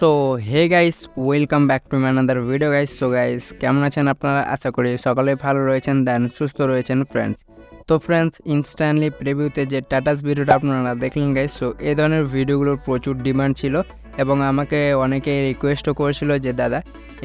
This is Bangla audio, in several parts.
So hey guys, welcome back to my another video guys. So guys, কেমন আছেন আপনারা? আশা করি সকলে ভালো রয়েছেন, দেন সুস্থ রয়েছেন ফ্রেন্ডস। তো ফ্রেন্ডস, ইনস্ট্যান্টলি প্রিভিউতে যে টাটাস ভিডিওটা আপনারা দেখলেন গাইস, সো এই ধরনের ভিডিওগুলোর প্রচুর ডিমান্ড ছিল এবং আমাকে অনেকে রিকোয়েস্টও করেছিল যে দাদা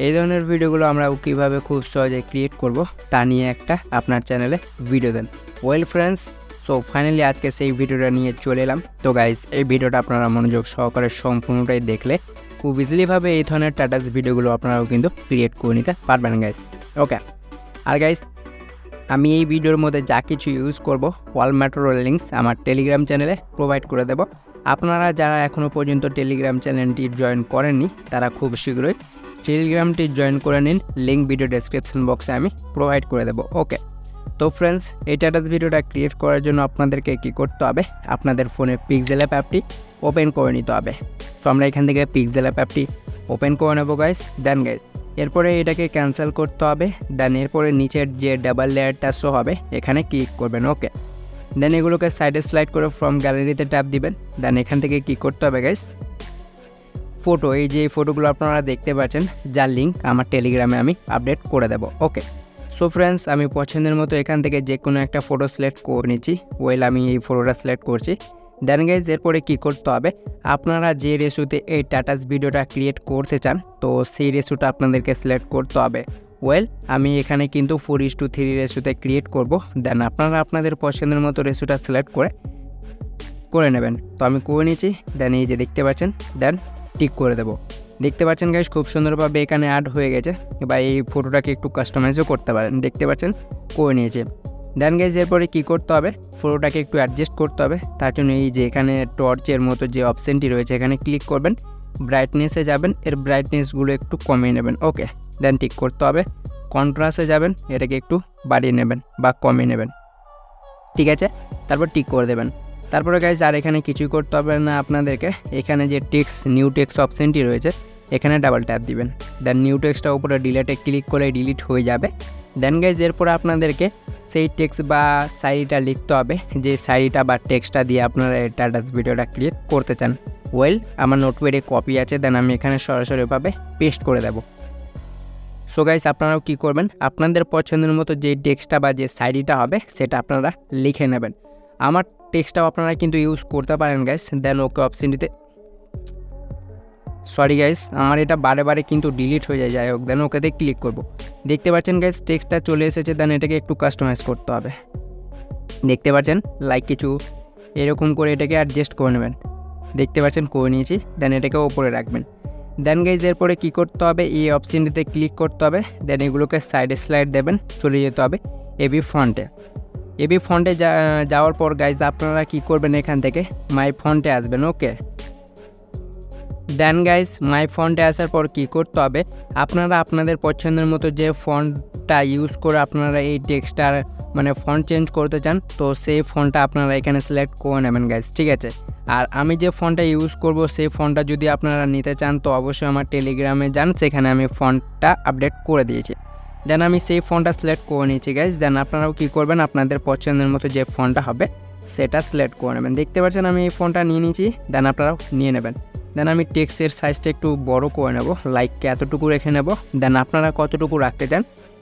এই ধরনের ভিডিওগুলো আমরা কীভাবে খুব সহজে ক্রিয়েট করব তা নিয়ে একটা আপনার চ্যানেলে ভিডিও দেন। ওয়েল ফ্রেন্ডস, সো ফাইনালি আজকে সেই ভিডিওটা নিয়ে চলে এলাম। তো গাইস, এই ভিডিওটা আপনারা মনোযোগ সহকারে সম্পূর্ণটাই দেখলে খুব ইজিলিভাবে এই ধরনের টাটাস ভিডিওগুলো আপনারাও কিন্তু ক্রিয়েট করে নিতে পারবেন গাইস। ওকে, আর গাইস, আমি এই ভিডিওর মধ্যে যা কিছু ইউজ করব অল ম্যাটারের লিঙ্কস আমার টেলিগ্রাম চ্যানেলে প্রোভাইড করে দেব। আপনারা যারা এখনও পর্যন্ত টেলিগ্রাম চ্যানেলটি জয়েন করেননি তারা খুব শীঘ্রই টেলিগ্রামটি জয়েন করে নিন, লিঙ্ক ভিডিও ডেসক্রিপশন বক্সে আমি প্রোভাইড করে দেব। ওকে, তো ফ্রেন্ডস, এই টাটাস ভিডিওটা ক্রিয়েট করার জন্য আপনাদেরকে কী করতে হবে, আপনাদের ফোনে পিক্সেল অ্যাপটি ওপেন করে নিতে হবে। তো আমরা এখান থেকে পিক্সেল অ্যাপটি ওপেন করে নেবো গাইস। দেন গাইস, এরপরে এটাকে ক্যান্সেল করতে হবে। দেন এরপরে নিচের যে ডাবল লেয়ারটা শো হবে এখানে ক্লিক করবেন। ওকে, দেন এগুলোকে সাইডে স্লাইড করে ফ্রম গ্যালারিতে ট্যাপ দিবেন। দেন এখান থেকে কী করতে হবে গাইস, ফটো, এই যে ফটোগুলো আপনারা দেখতে পাচ্ছেন যার লিঙ্ক আমার টেলিগ্রামে আমি আপডেট করে দেবো। ওকে, সো ফ্রেন্ডস, আমি পছন্দের মতো এখান থেকে যে কোনো একটা ফটো সিলেক্ট করে নিচ্ছি। ওয়েল, আমি এই ফটোটা সিলেক্ট করছি। দেন গাইজ, এরপরে কী করতে হবে, আপনারা যে রেশোতে এই টাটাস ভিডিওটা ক্রিয়েট করতে চান তো সেই রেশোটা আপনাদেরকে সিলেক্ট করতে হবে। ওয়েল, আমি এখানে কিন্তু 4:3 রেশোতে ক্রিয়েট করব। দেন আপনারা আপনাদের পছন্দের মতো রেশোটা সিলেক্ট করে নেবেন। তো আমি করে নিচ্ছি। দেন এই যে দেখতে পাচ্ছেন, দেন টিক করে দেবো। দেখতে পাচ্ছেন গাইজ, খুব সুন্দরভাবে এখানে অ্যাড হয়ে গেছে। বা এই ফটোটাকে একটু কাস্টমাইজও করতে পারেন, দেখতে পাচ্ছেন করে নিয়েছে। দেন গাইজ, এরপরে কী করতে হবে, ফটোটাকে একটু অ্যাডজাস্ট করতে হবে। তার জন্য এই যে এখানে টর্চের মতো যে অপশানটি রয়েছে এখানে ক্লিক করবেন, ব্রাইটনেসে যাবেন, এর ব্রাইটনেসগুলো একটু কমিয়ে নেবেন। ওকে, দেন টিক করতে হবে। কন্ট্রাস্টে যাবেন, এটাকে একটু বাড়িয়ে নেবেন বা কমিয়ে নেবেন, ঠিক আছে। তারপর টিক করে দেবেন। তারপরে গাইজ, আর এখানে কিছুই করতে হবে না আপনাদেরকে। এখানে যে নিউ টেক্সট অপশানটি রয়েছে এখানে ডাবল ট্যাপ দিবেন। দেন নিউ টেক্সটটা উপরে ডিলেটে ক্লিক করে ডিলিট হয়ে যাবে। দেন গাইজ, এরপরে আপনাদেরকে সেই টেক্সট বা শাড়িটা লিখতে হবে, যে শাড়িটা বা টেক্সটটা দিয়ে আপনারা এই টাটাস ভিডিওটা ক্রিয়েট করতে চান। ওয়েল, আমার নোটপ্যাডে কপি আছে, দেন আমি এখানে সরাসরিভাবে পেস্ট করে দেব। সো গাইজ, আপনারাও কী করবেন, আপনাদের পছন্দের মতো যে টেক্সটটা বা যে শাড়িটা হবে সেটা আপনারা লিখে নেবেন। আমার টেক্সটটাও আপনারা কিন্তু ইউজ করতে পারেন গাইজ। দেন ওকে অপশানটিতে, সরি গাইজ, আমার এটা বারে কিন্তু ডিলিট হয়ে যায়, যাই হোক। দেন ওকেতে ক্লিক করব। দেখতে পাচ্ছেন গাইজ, টেক্সটটা চলে এসেছে। দেন এটাকে একটু কাস্টমাইজ করতে হবে, দেখতে পাচ্ছেন লাইক কিছু এরকম করে এটাকে অ্যাডজাস্ট করে নেবেন। দেখতে পাচ্ছেন করে নিয়েছি। দেন এটাকে ওপরে রাখবেন। দেন গাইজ, এরপরে কী করতে হবে, এই অপশানটিতে ক্লিক করতে হবে। দেন এগুলোকে সাইডে স্লাইড দেবেন, চলে যেতে হবে এবি ফন্টে। এবি ফন্টে যাওয়ার পর গাইজ, আপনারা কী করবেন, এখান থেকে মাই ফন্টে আসবেন। ওকে, দেন গাইজ, মাই ফন্টে আসার পর কী করতে হবে, আপনারা আপনাদের পছন্দের মতো যে ফন্টটা ইউজ করে আপনারা এই টেক্সটটার মানে ফন্ট চেঞ্জ করতে চান তো সেই ফন্টটা আপনারা এখানে সিলেক্ট করে নেবেন গাইজ, ঠিক আছে। আর আমি যে ফন্টটা ইউজ করব সেই ফন্টটা যদি আপনারা নিতে চান তো অবশ্যই আমার টেলিগ্রামে যান, সেখানে আমি ফন্টটা আপডেট করে দিয়েছি। দেন আমি সেই ফন্টটা সিলেক্ট করে নিয়েছি গাইজ। দেন আপনারাও কী করবেন, আপনাদের পছন্দের মতো যে ফন্টটা হবে সেটা সিলেক্ট করে নেবেন। দেখতে পাচ্ছেন আমি এই ফন্টটা নিয়ে নিয়েছি। দেন আপনারাও নিয়ে নেবেন। দেন আমি টেক্সটের সাইজটা একটু বড় করে নেব, লাইক এতটুকু রেখে নেব। দেন আপনারা কতটুকু রাখতে চান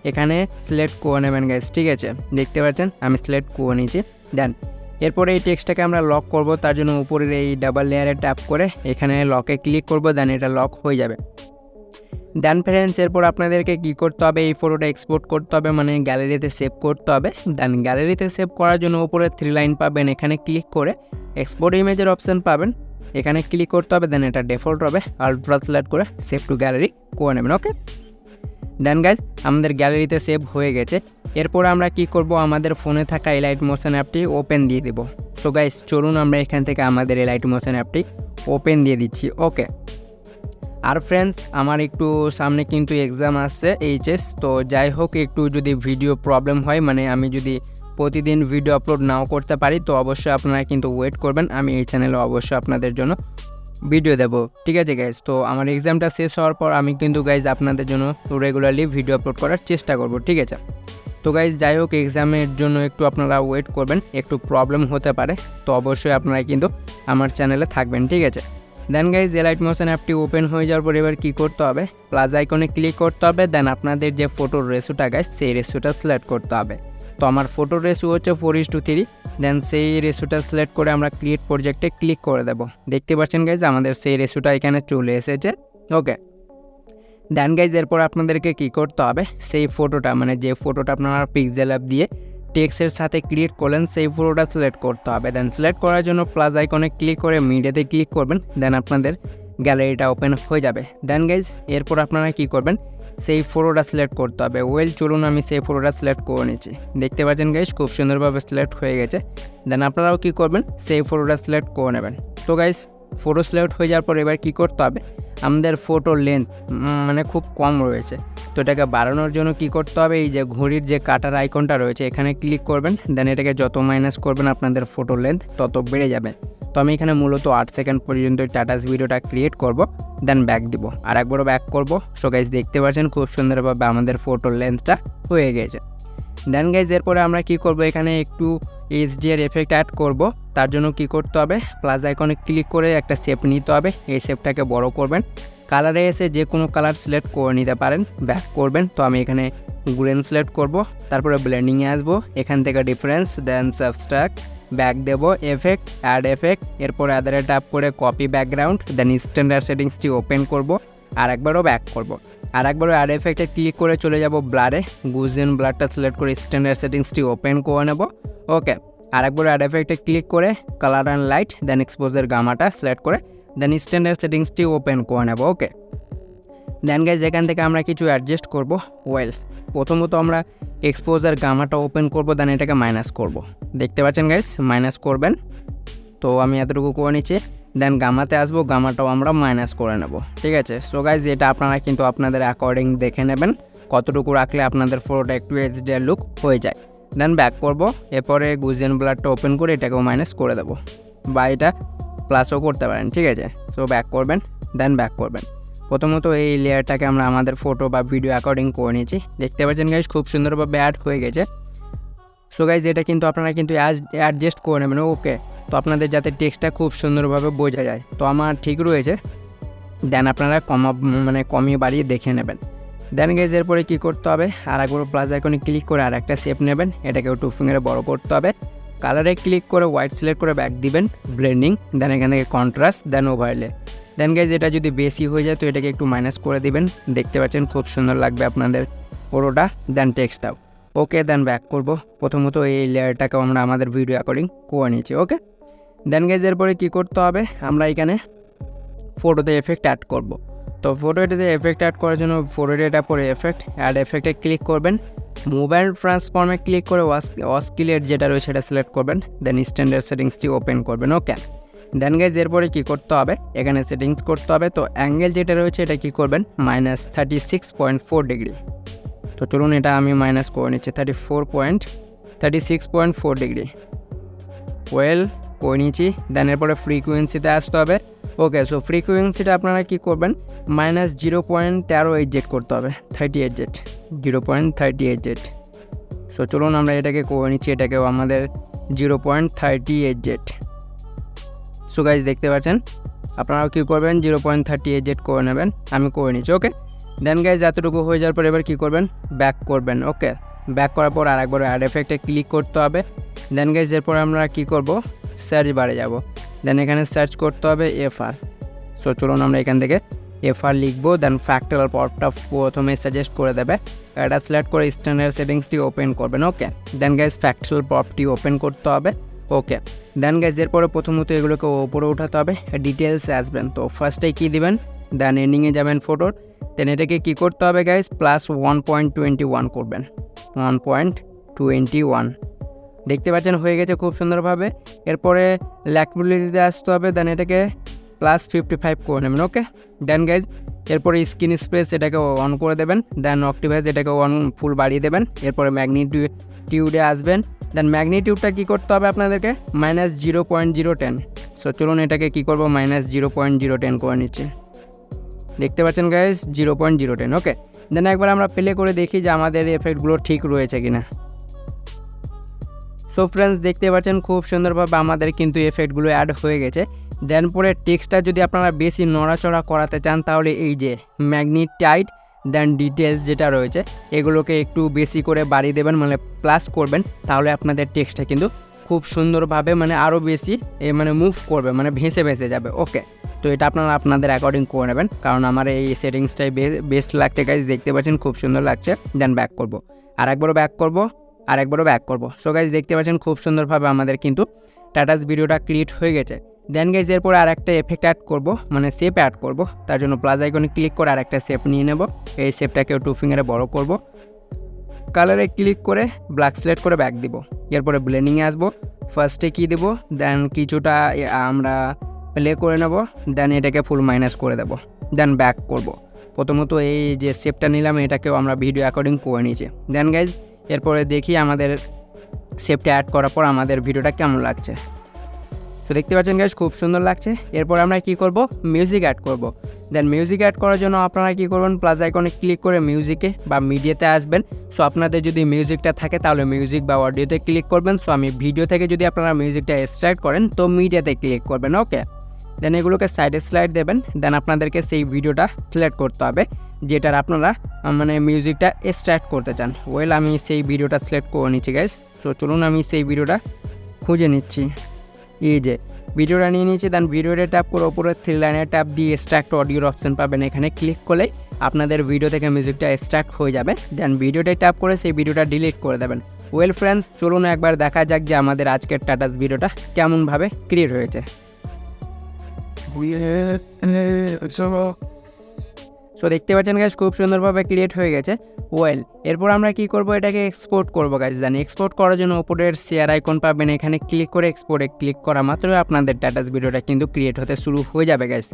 এখানে সিলেক্ট করে নেবেন গাইজ, ঠিক আছে। দেখতে পাচ্ছেন আমি সিলেক্ট করে নিয়েছি। দেন এরপরে এই টেক্সটটাকে আমরা লক করব, তার জন্য উপরের এই ডাবল লেয়ারে ট্যাপ করে এখানে লকে ক্লিক করব। দেন এটা লক হয়ে যাবে। দেন ফ্রেন্ডস, এরপর আপনাদেরকে কী করতে হবে, এই ফটোটা এক্সপোর্ট করতে হবে, মানে গ্যালারিতে সেভ করতে হবে। দেন গ্যালারিতে সেভ করার জন্য উপরে 3 লাইন পাবেন, এখানে ক্লিক করে এক্সপোর্ট ইমেজের অপশান পাবেন, এখানে ক্লিক করতে হবে। দেন এটা ডিফল্ট হবে, আলট্রা সিলেক্ট করে সেভ টু গ্যালারি করে নেবেন। ওকে, দেন গাইজ, আমাদের গ্যালারিতে সেভ হয়ে গেছে। এরপর আমরা কি করব, আমাদের ফোনে থাকা এলাইট মোশন অ্যাপটি ওপেন দিয়ে দেব। সো গাইজ, চলুন আমরা এখান থেকে আমাদের এলাইট মোশন অ্যাপটি ওপেন দিয়ে দিচ্ছি। ওকে, আর ফ্রেন্ডস, আমার একটু সামনে কিন্তু এক্সাম আসছে এইচএস, তো যাই হোক একটু যদি ভিডিও প্রবলেম হয়, মানে আমি যদি প্রতিদিন ভিডিও আপলোড নাও করতে পারি তো অবশ্যই আপনারা কিন্তু ওয়েট করবেন, আমি এই চ্যানেলে অবশ্যই আপনাদের জন্য ভিডিও দেবো, ঠিক আছে গাইজ। তো আমার এক্সামটা শেষ হওয়ার পর আমি কিন্তু গাইজ আপনাদের জন্য রেগুলারলি ভিডিও আপলোড করার চেষ্টা করব, ঠিক আছে। তো গাইজ, যাই হোক এক্সামের জন্য একটু আপনারা ওয়েট করবেন, একটু প্রবলেম হতে পারে, তো অবশ্যই আপনারা কিন্তু আমার চ্যানেলে থাকবেন, ঠিক আছে। দেন গাইজ এলাইট মোশন অ্যাপটি ওপেন হয়ে যাওয়ার পর এবার কী করতে হবে, প্লাস আইকনে ক্লিক করতে হবে। দেন আপনাদের যে ফটোর রেশোটা গাইজ সেই রেশোটা সিলেক্ট করতে হবে। তো আমার ফটোর রেশো হচ্ছে 4:3। দেন সেই রেশোটা সিলেক্ট করে আমরা ক্রিয়েট প্রজেক্টে ক্লিক করে দেব। দেখতে পাচ্ছেন গাইজ আমাদের সেই রেশোটা এখানে চলে এসেছে। ওকে, দেন গাইজ এরপর আপনাদেরকে কী করতে হবে, সেই ফটোটা মানে যে ফটোটা আপনারা পিক্সেল অ্যাপ দিয়ে টেক্সটের সাথে ক্রিয়েট করলেন সেই ফটোটা সিলেক্ট করতে হবে। দেন সিলেক্ট করার জন্য প্লাস আইকনে ক্লিক করে মিডিয়াতে ক্লিক করবেন। দেন আপনাদের গ্যালারিটা ওপেন হয়ে যাবে। দেন গাইজ এরপর আপনারা কী করবেন, সেই ফটোটা সিলেক্ট করতে হবে। চলুন আমি সেই ফটোটা সিলেক্ট করে নিচ্ছি। দেখতে পাচ্ছেন গাইজ খুব সুন্দরভাবে সিলেক্ট হয়ে গেছে। দেন আপনারাও কী করবেন, সেই ফটোটা সিলেক্ট করে নেবেন। তো গাইজ ফটো সিলেক্ট হয়ে যাওয়ার পর এবার কী করতে হবে, আমাদের ফটো লেন্থ মানে খুব কম রয়েছে। তো এটাকে বাড়ানোর জন্য কী করতে হবে, এই যে ঘড়ির যে কাটার আইকনটা রয়েছে এখানে ক্লিক করবেন। দেন এটাকে যত মাইনাস করবেন আপনাদের ফটো লেন্থ তত বেড়ে যাবে। তো আমি এখানে মূলত 8 সেকেন্ড পর্যন্ত স্ট্যাটাস ভিডিওটা ক্রিয়েট করব। দেন ব্যাক দিব, আর একবারও ব্যাক করব। সো গাইজ দেখতে পাচ্ছেন খুব সুন্দরভাবে আমাদের ফটো লেন্থটা হয়ে গেছে। দেন গাইজ এরপরে আমরা কী করব, এখানে একটু HDR এফেক্ট অ্যাড করব। তার জন্য কী করতে হবে, প্লাস আইকনে ক্লিক করে একটা শেপ নিতে হবে। এই শেপটাকে বড় করবেন, কালারে এসে যে কোনো কালার সিলেক্ট করে নিতে পারেন। ব্যাক করবেন, তো আমি এখানে গ্রিন সিলেক্ট করব। তারপরে ব্লেন্ডিংয়ে আসবো, এখান থেকে ডিফারেন্স, দেন সাবস্ট্রাক্ট, ব্যাক দেব, এফেক্ট, অ্যাড এফেক্ট, এরপরে আদারে ট্যাপ করে কপি ব্যাকগ্রাউন্ড। দেন স্ট্যান্ডার্ড সেটিংসটি ওপেন করব, আর একবারও ব্যাক করব। আর একবারও অ্যাড এফেক্টে ক্লিক করে চলে যাব ব্লারে, গুজেন ব্লারটা সিলেক্ট করে স্ট্যান্ডার্ড সেটিংসটি ওপেন করে নেব। ওকে, আর একবার অ্যাড এফেক্টে ক্লিক করে colour and light, then exposure গামাটা সিলেক্ট করে দেন স্ট্যান্ডার্ড সেটিংসটি ওপেন করে নেব। ওকে, দেন গাইজ এখান থেকে আমরা কিছু অ্যাডজাস্ট করব। প্রথমত আমরা এক্সপোজার গামাটা ওপেন করব, দেন এটাকে মাইনাস করব। দেখতে পাচ্ছেন গাইজ মাইনাস করবেন। তো আমি এতটুকু করে নিচ্ছি। দেন গামাতে আসবো, গামাটাও আমরা মাইনাস করে নেব। ঠিক আছে, সো গাইজ এটা আপনারা কিন্তু আপনাদের অ্যাকর্ডিং দেখে নেবেন কতটুকু রাখলে আপনাদের ফটোটা একটু HDR লুক হয়ে যায়। দেন ব্যাক করব, এরপরে গুজেন ব্লারটা ওপেন করে এটাকেও মাইনাস করে দেবো, বা এটা প্লাসও করতে পারেন। ঠিক আছে, সো ব্যাক করবেন, দেন ব্যাক করবেন। প্রথমত এই লেয়ারটাকে আমরা আমাদের ফটো বা ভিডিও অ্যাকর্ডিং করে নিয়েছি। দেখতে পাচ্ছেন গাইজ খুব সুন্দরভাবে অ্যাড হয়ে গেছে। সো গাইজ এটা কিন্তু আপনারা কিন্তু অ্যাডজাস্ট করে নেবেন। ওকে, তো আপনাদের যাতে টেক্সটটা খুব সুন্দরভাবে বোঝা যায়। তো আমার ঠিক রয়েছে। দেন আপনারা কমিয়ে বাড়িয়ে দেখে নেবেন। দেন গাইজ এরপরে কী করতে হবে, আর একবার প্লাস আইকনে ক্লিক করে আর একটা শেপ নেবেন, এটাকেও 2 ফিঙ্গারে বড় করতে হবে। কালারে ক্লিক করে হোয়াইট সিলেক্ট করে ব্যাক দিবেন, ব্লেন্ডিং, দেন এখান থেকে কন্ট্রাস্ট, দেন ওভারলে। দেন গাইজ এটা যদি বেশি হয়ে যায় তো এটাকে একটু মাইনাস করে দিবেন। দেখতে পাচ্ছেন খুব সুন্দর লাগবে আপনাদের পুরোটা। দেন টেক্সটটাও ওকে, দেন ব্যাক করব। প্রথমত এই লেয়ারটাকেও আমরা আমাদের ভিডিও অ্যাকর্ডিং করে নিচ্ছি। ওকে, দেন গাইজ এরপরে কী করতে হবে, আমরা এখানে ফটোতে এফেক্ট অ্যাড করব। তো ফটোটাতে এফেক্ট অ্যাড করার জন্য ফটোটা পরে এফেক্ট, অ্যাড এফেক্টে ক্লিক করবেন, মোবাইল ট্রান্সফর্মে ক্লিক করে অস্কিলেট যেটা রয়েছে সেটা সিলেক্ট করবেন। দেন স্ট্যান্ডার্ড সেটিংসটি ওপেন করবেন। ওকে, দেন গাইজ এরপরে কী করতে হবে, এখানে সেটিংস করতে হবে। তো অ্যাঙ্গেল যেটা রয়েছে এটা কী করবেন, -36.4 ডিগ্রি। তো চলুন এটা আমি মাইনাস করে নিচ্ছি, 36.4 ডিগ্রি। করে নিচ্ছি। দেন এরপরে ফ্রিকোয়েন্সিতে আসতে হবে। ওকে, সো ফ্রিকোয়েন্সিটা আপনারা কী করবেন, -0.13 করতে হবে, 0.38 Z। সো চলুন আমরা এটাকে করে নিচ্ছি, এটাকেও আমাদের 0.38 Z। সো গাইজ দেখতে পাচ্ছেন, আপনারাও কী করবেন 0.38 Z করে নেবেন। আমি করে নিচ্ছি। ওকে, দেন গাইজ এতটুকু হয়ে যাওয়ার পর এবার কী করবেন, ব্যাক করবেন। ওকে, ব্যাক করার পর আর একবার অ্যাড এফেক্টে ক্লিক করতে হবে। দেন গাইজ এরপর আমরা কী করব, সার্চ বারে যাব। দেন এখানে সার্চ করতে হবে FR। সো চলুন আমরা এখান থেকে FR লিখবো। দেন ফ্যাক্টরাল পপটা প্রথমে সাজেস্ট করে দেবে, এটা সিলেক্ট করে স্ট্যান্ডার্ড সেটিংসটি ওপেন করবেন। ওকে, দেন গাইজ ফ্যাক্টরাল পপটি ওপেন করতে হবে। ওকে, দেন গাইজ এরপরে প্রথমত এগুলোকে ওপরে উঠাতে হবে, ডিটেলসে আসবেন। তো ফার্স্টে কী দিবেন, দেন এন্ডিংয়ে যাবেন ফটোর। দেন এটাকে কী করতে হবে গাইজ, +1.21 করবেন, 1.21। দেখতে পাচ্ছেন হয়ে গেছে খুব সুন্দরভাবে। এরপরে ল্যাকবিলিটিতে আসতে হবে, দেন এটাকে +55 করে নেবেন। ওকে, দেন গাইজ এরপরে স্ক্রিন স্পেস এটাকে অন করে দেবেন। দেন অক্টিভাইজ এটাকে ফুল বাড়িয়ে দেবেন। এরপরে ম্যাগনিটিউডে আসবেন। দেন ম্যাগনিটিউডটা কী করতে হবে আপনাদেরকে, -0.010। সো চলুন এটাকে কী করবো, -0.010 করে নিচ্ছি। দেখতে পাচ্ছেন গাইজ 0.010। ওকে, দেন একবার আমরা প্লে করে দেখি যে আমাদের এফেক্টগুলো ঠিক রয়েছে কিনা। সো ফ্রেন্ডস দেখতে পাচ্ছেন খুব সুন্দরভাবে আমাদের কিন্তু এফেক্টগুলো অ্যাড হয়ে গেছে। দেন পরে টেক্সটটা যদি আপনারা বেশি নড়াচড়া করাতে চান তাহলে এই যে ম্যাগনেটাইট দেন ডিটেলস যেটা রয়েছে এগুলোকে একটু বেশি করে বাড়িয়ে দেবেন, মানে প্লাস করবেন, তাহলে আপনাদের টেক্সটটা কিন্তু খুব সুন্দরভাবে মানে আরও বেশি মানে মুভ করবে, মানে ভেসে ভেসে যাবে। ওকে, তো এটা আপনারা আপনাদের অ্যাকর্ডিং করে নেবেন, কারণ আমার এই সেটিংসটাই বেস্ট লাগছে গাইজ, দেখতে পাচ্ছেন খুব সুন্দর লাগছে। দেন ব্যাক করব, আরেকবারও ব্যাক করব, আরেকবারও ব্যাক করব। সো গাইজ দেখতে পাচ্ছেন খুব সুন্দরভাবে আমাদের কিন্তু স্ট্যাটাস ভিডিওটা ক্রিয়েট হয়ে গেছে। দেন গাইজ এরপরে আরেকটা এফেক্ট অ্যাড করব, মানে শেপ অ্যাড করব। তার জন্য প্লাস আইকনে ক্লিক করে আরেকটা শেপ নিয়ে নেব, এই শেপটাকেও 2 ফিঙ্গারে বড় করব, কালারে ক্লিক করে ব্ল্যাক সিলেক্ট করে ব্যাক দিব। এরপরে ব্লেন্ডিংয়ে আসবো, ফার্স্টে কী দেবো, দেন কিছুটা আমরা প্লে করে নেব, দেন এটাকে ফুল মাইনাস করে দেব, দেন ব্যাক করব। প্রথমত এই যে শেপটা নিলাম এটাকেও আমরা ভিডিও অ্যাকর্ডিং করে নিয়েছি। দেন গাইজ এরপরে দেখি আমাদের শেপটা অ্যাড করার পর আমাদের ভিডিওটা কেমন লাগছে। তো দেখতে পাচ্ছেন গাইজ খুব সুন্দর লাগছে। এরপর আমরা কি করব, মিউজিক অ্যাড করব। দেন মিউজিক অ্যাড করার জন্য আপনারা কি করবেন, প্লাস আইকনে ক্লিক করে মিউজিকে বা মিডিয়াতে আসবেন। সো আপনাদের যদি মিউজিকটা থাকে তাহলে মিউজিক বা অডিওতে ক্লিক করবেন। সো আমি ভিডিও থেকে যদি আপনারা মিউজিকটা এক্সট্রাক্ট করেন তো মিডিয়াতে ক্লিক করবেন। ওকে, দেন এগুলোকে সাইডে স্লাইড দেবেন। দেন আপনাদেরকে সেই ভিডিওটা সিলেক্ট করতে হবে যেটার আপনারা মানে মিউজিকটা এক্সট্রাক্ট করতে চান। ওয়েল আমি সেই ভিডিওটা সিলেক্ট করে নিচ্ছি গাইজ। তো চলুন আমি সেই ভিডিওটা খুঁজে নিচ্ছি। এই যে ভিডিওটা নিয়ে নিয়েছি, দেন ভিডিওটা ট্যাপ করে ওপরে 3 লাইনে ট্যাপ দিয়ে এক্সট্রাক্ট অডিওর অপশন পাবেন, এখানে ক্লিক করলেই আপনাদের ভিডিও থেকে মিউজিকটা এক্সট্রাক্ট হয়ে যাবে। দেন ভিডিওটাই ট্যাপ করে সেই ভিডিওটা ডিলিট করে দেবেন। ওয়েল ফ্রেন্ডস, চলুন একবার দেখা যাক যে আমাদের আজকের স্ট্যাটাস ভিডিওটা কেমনভাবে ক্রিয়েট হয়েছে। সো দেখতে পাচ্ছেন গাইজ খুব সুন্দরভাবে ক্রিয়েট হয়ে গেছে। ওয়েল এরপর আমরা কি করব, এটাকে এক্সপোর্ট করব গাইজ। দেন এক্সপোর্ট করার জন্য উপরের শেয়ার আইকন পাবেন, এখানে ক্লিক করে এক্সপোর্টে ক্লিক করা মাত্রই আপনাদের স্ট্যাটাস ভিডিওটা কিন্তু ক্রিয়েট হতে শুরু হয়ে যাবে গাইজ।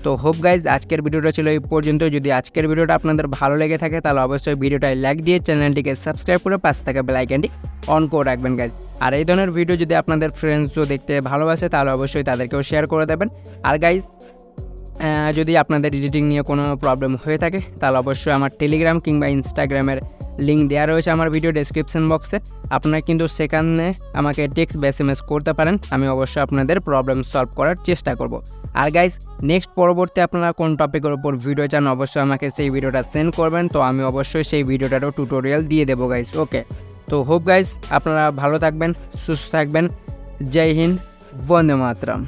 তো হোপ গাইজ আজকের ভিডিওটা ছিল এই পর্যন্ত। যদি আজকের ভিডিওটা আপনাদের ভালো লেগে থাকে তাহলে অবশ্যই ভিডিওটায় লাইক দিয়ে চ্যানেলটিকে সাবস্ক্রাইব করে পাশে থাকা বেল আইকনটি অন করে রাখবেন গাইজ। আর এই ধরনের ভিডিও যদি আপনাদের ফ্রেন্ডসও দেখতে ভালোবাসে তাহলে অবশ্যই তাদেরকেও শেয়ার করে দেবেন। আর গাইজ যদি আপনাদের এডিটিং নিয়ে কোনো প্রবলেম হয়ে থাকে তাহলে অবশ্যই আমার টেলিগ্রাম কিংবা ইনস্টাগ্রামের লিঙ্ক দেওয়া রয়েছে আমার ভিডিও ডেসক্রিপশন বক্সে। আপনারা কিন্তু সেখানে আমাকে টেক্সট বা SMS করতে পারেন, আমি অবশ্যই আপনাদের প্রবলেম সলভ করার চেষ্টা করব। আর গাইজ নেক্সট পরবর্তী আপনারা কোন টপিকের ওপর ভিডিও চান অবশ্যই আমাকে সেই ভিডিওটা সেন্ড করবেন, তো আমি অবশ্যই সেই ভিডিওটারও টিউটোরিয়াল দিয়ে দেবো গাইজ। ওকে, তো হোপ গাইজ আপনারা ভালো থাকবেন, সুস্থ থাকবেন। জয় হিন্দ, বন্দে মাতরম।